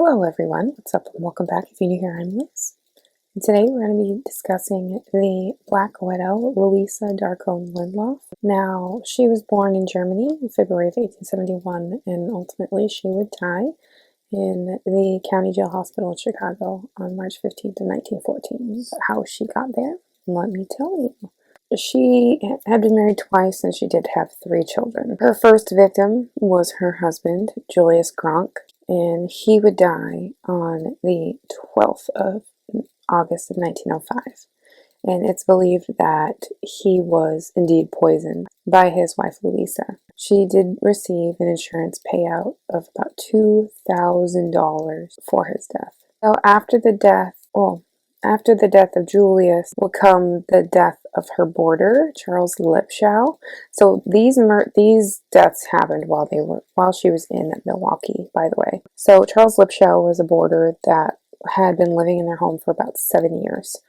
Hello everyone, what's up and welcome back. If you're new here, I'm Liz. And today we're going to be discussing the Black Widow, Louise Lindloff. Now, she was born in Germany in February of 1871 and ultimately she would die in the county jail hospital in Chicago on March 15th of 1914. But how she got there, let me tell you. She had been married twice and she did have 3 children. Her first victim was her husband, Julius Gronk, and he would die on the 12th of August of 1905. And it's believed that he was indeed poisoned by his wife Louisa. She did receive an insurance payout of about $2,000 for his death. So after the death of Julius would come the death of her boarder, Charles Lipshaw. So these deaths happened while she was in Milwaukee, by the way. So Charles Lipshaw was a boarder that had been living in their home for about 7 years,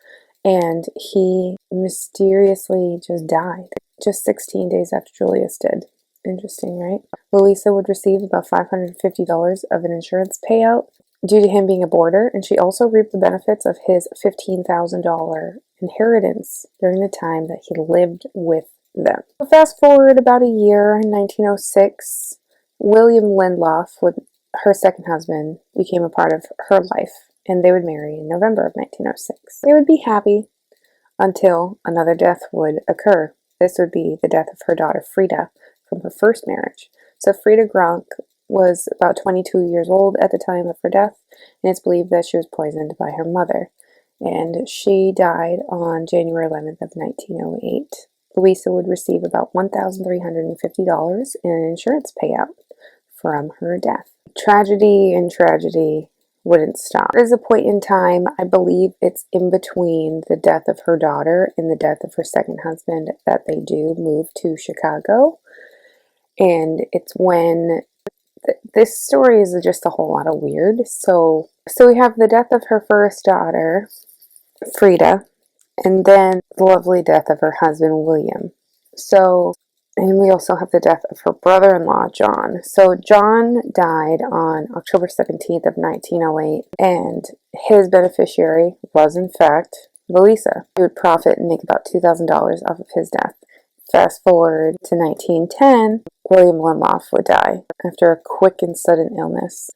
and he mysteriously just died just 16 days after Julius did. Interesting, right? Louisa would receive about $550 of an insurance payout due to him being a boarder, and she also reaped the benefits of his $15,000 inheritance during the time that he lived with them. So fast forward about a year, in 1906, William Lindloff, her second husband, became a part of her life, and they would marry in November of 1906. They would be happy until another death would occur. This would be the death of her daughter Frida from her first marriage. So Frida Gronk was about 22 years old at the time of her death, and it's believed that she was poisoned by her mother. And she died on January 11th of 1908. Louisa would receive about $1,350 in an insurance payout from her death. Tragedy and tragedy wouldn't stop. There is a point in time, I believe it's in between the death of her daughter and the death of her second husband, that they do move to Chicago. And it's when this story is just a whole lot of weird. So we have the death of her first daughter, Frida, and then the lovely death of her husband, William. And we also have the death of her brother-in-law, John. So John died on October 17th of 1908, and his beneficiary was, in fact, Louisa. He would profit and make about $2,000 off of his death. Fast forward to 1910, William Lindloff would die after a quick and sudden illness,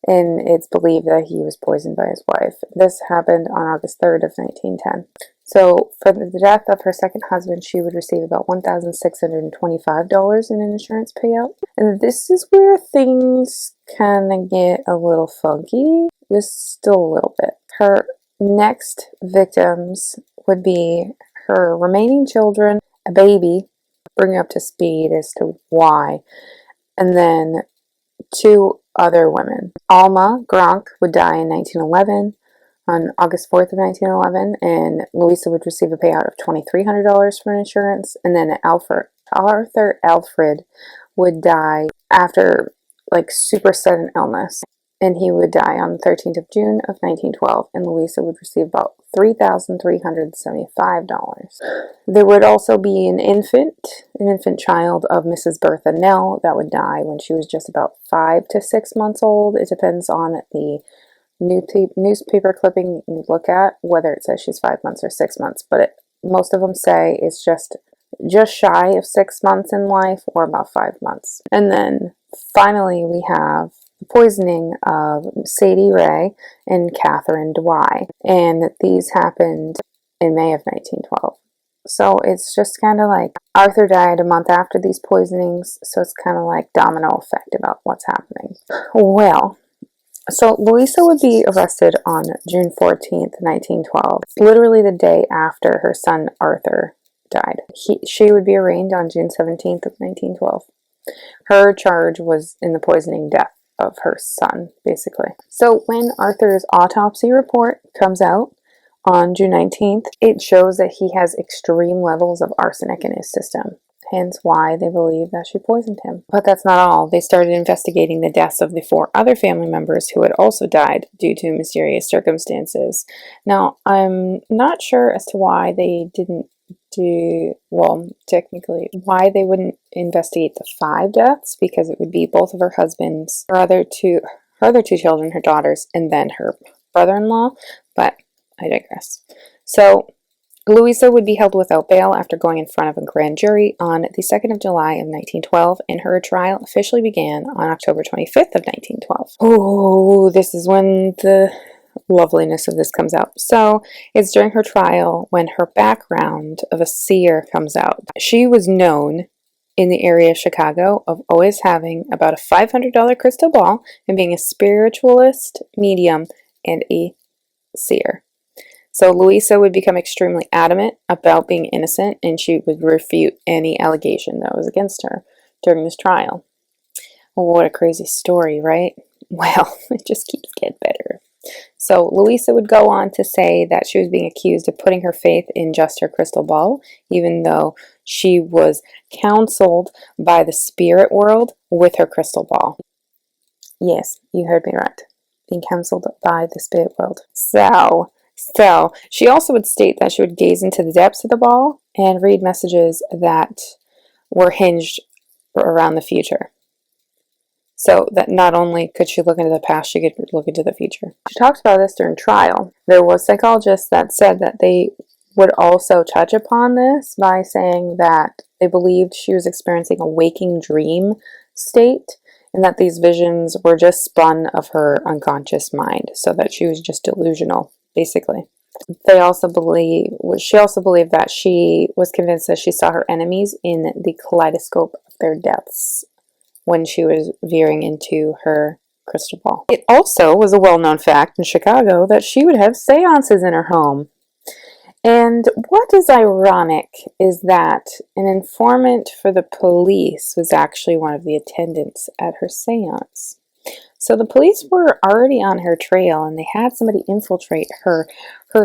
and it's believed that he was poisoned by his wife. This happened on August 3rd of 1910. So for the death of her second husband, she would receive about $1,625 in an insurance payout. And this is where things kind of get a little funky, just still a little bit. Her next victims would be her remaining children, a baby, bring up to speed as to why, and then 2 other women. Alma Gronk would die in 1911, on August 4th of 1911, and Louisa would receive a payout of $2,300 for insurance, and then Arthur Alfred would die after super sudden illness, and he would die on the 13th of June of 1912, and Louisa would receive about $3,375. There would also be an infant child of Mrs. Bertha Nell that would die when she was just about 5 to 6 months old. It depends on the newspaper clipping you look at, whether it says she's 5 months or 6 months, but most of them say it's just shy of 6 months in life, or about 5 months. And then finally we have the poisoning of Sadie Ray and Catherine Dwy, and these happened in May of 1912. So it's just kind of like Arthur died a month after these poisonings, so it's kind of like domino effect about what's happening. Well, so Louisa would be arrested on June 14th, 1912, literally the day after her son Arthur died. She would be arraigned on June 17th of 1912. Her charge was in the poisoning death of her son, basically. So when Arthur's autopsy report comes out on June 19th, it shows that he has extreme levels of arsenic in his system. Hence why they believe that she poisoned him. But that's not all. They started investigating the deaths of the 4 other family members who had also died due to mysterious circumstances. Now, I'm not sure as to why they didn't why they wouldn't investigate the 5 deaths, because it would be both of her husbands, her other two children, her daughters, and then her brother-in-law, but I digress. So Louisa would be held without bail after going in front of a grand jury on the 2nd of July of 1912, and her trial officially began on October 25th of 1912. Oh, this is when the loveliness of this comes out. So it's during her trial when her background of a seer comes out. She was known in the area of Chicago of always having about a $500 crystal ball and being a spiritualist, medium, and a seer. So Louisa would become extremely adamant about being innocent, and she would refute any allegation that was against her during this trial. Well, what a crazy story, right? Well, it just keeps getting better. So Louisa would go on to say that she was being accused of putting her faith in just her crystal ball, even though she was counseled by the spirit world with her crystal ball. Yes, you heard me right. Being counseled by the spirit world. So she also would state that she would gaze into the depths of the ball and read messages that were hinged around the future. So that not only could she look into the past, she could look into the future. She talked about this during trial. There was psychologists that said that they would also touch upon this by saying that they believed she was experiencing a waking dream state, and that these visions were just spun of her unconscious mind, so that she was just delusional, basically. She also believed that she was convinced that she saw her enemies in the kaleidoscope of their deaths when she was veering into her crystal ball. It also was a well-known fact in Chicago that she would have seances in her home. And what is ironic is that an informant for the police was actually one of the attendants at her seance. So the police were already on her trail, and they had somebody infiltrate her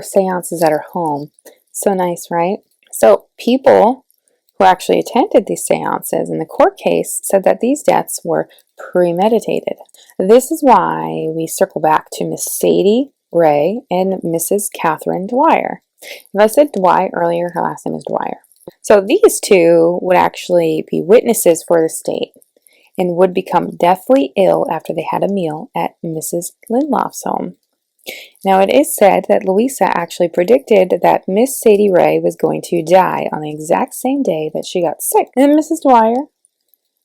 seances at her home. So nice, right? So people who actually attended these seances in the court case said that these deaths were premeditated. This is why we circle back to Miss Sadie Ray and Mrs. Catherine Dwyer. If I said Dwyer earlier, her last name is Dwyer. So these two would actually be witnesses for the state and would become deathly ill after they had a meal at Mrs. Lindloff's home. Now, it is said that Louisa actually predicted that Miss Sadie Ray was going to die on the exact same day that she got sick. And Mrs. Dwyer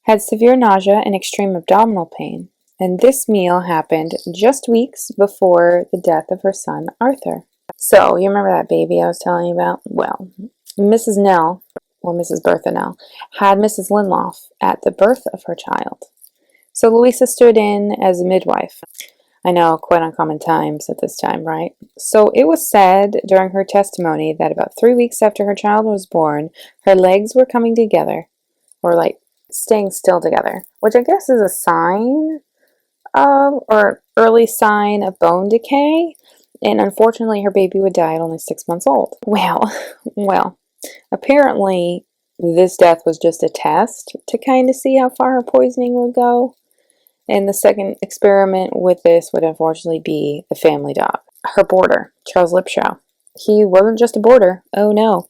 had severe nausea and extreme abdominal pain. And this meal happened just weeks before the death of her son, Arthur. So, you remember that baby I was telling you about? Well, Mrs. Nell, or Mrs. Bertha Nell, had Mrs. Lindloff at the birth of her child. So Louisa stood in as a midwife. I know, quite uncommon times at this time, right? So it was said during her testimony that about 3 weeks after her child was born, her legs were coming together, or like staying still together, which I guess is a sign of, or early sign of bone decay. And unfortunately, her baby would die at only 6 months old. Well, apparently this death was just a test to kind of see how far her poisoning would go. And the second experiment with this would unfortunately be the family dog. Her boarder, Charles Lipshaw. He wasn't just a boarder. Oh no.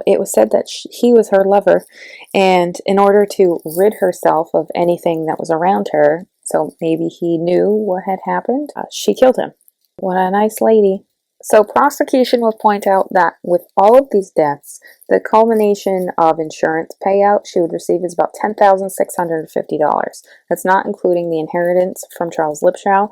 It was said that he was her lover. And in order to rid herself of anything that was around her, so maybe he knew what had happened, she killed him. What a nice lady. So prosecution will point out that with all of these deaths, the culmination of insurance payout she would receive is about $10,650. That's not including the inheritance from Charles Lipshaw.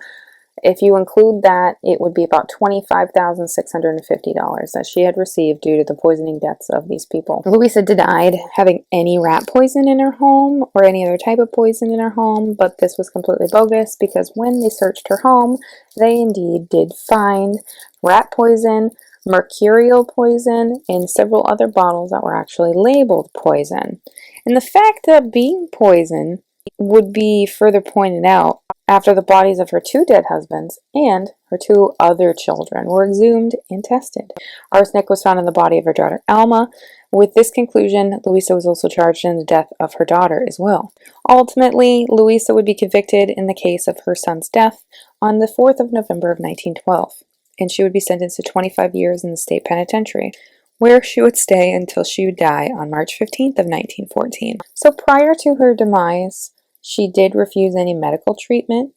If you include that, it would be about $25,650 that she had received due to the poisoning deaths of these people. Louisa denied having any rat poison in her home or any other type of poison in her home, but this was completely bogus because when they searched her home, they indeed did find rat poison, mercurial poison, and several other bottles that were actually labeled poison. And the fact that being poison would be further pointed out after the bodies of her 2 dead husbands and her 2 other children were exhumed and tested. Arsenic was found in the body of her daughter Alma. With this conclusion, Louisa was also charged in the death of her daughter as well. Ultimately, Louisa would be convicted in the case of her son's death on the 4th of November of 1912, and she would be sentenced to 25 years in the state penitentiary, where she would stay until she would die on March 15th of 1914. So prior to her demise, she did refuse any medical treatment,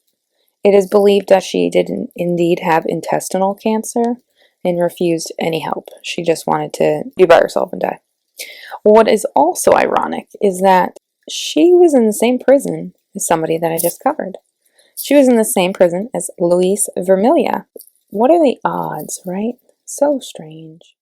It is believed that she did indeed have intestinal cancer and refused any help. She just wanted to be by herself and die. What is also ironic is that she was in the same prison as somebody that I just covered. She was in the same prison as Louise Vermilia. What are the odds, right? So strange.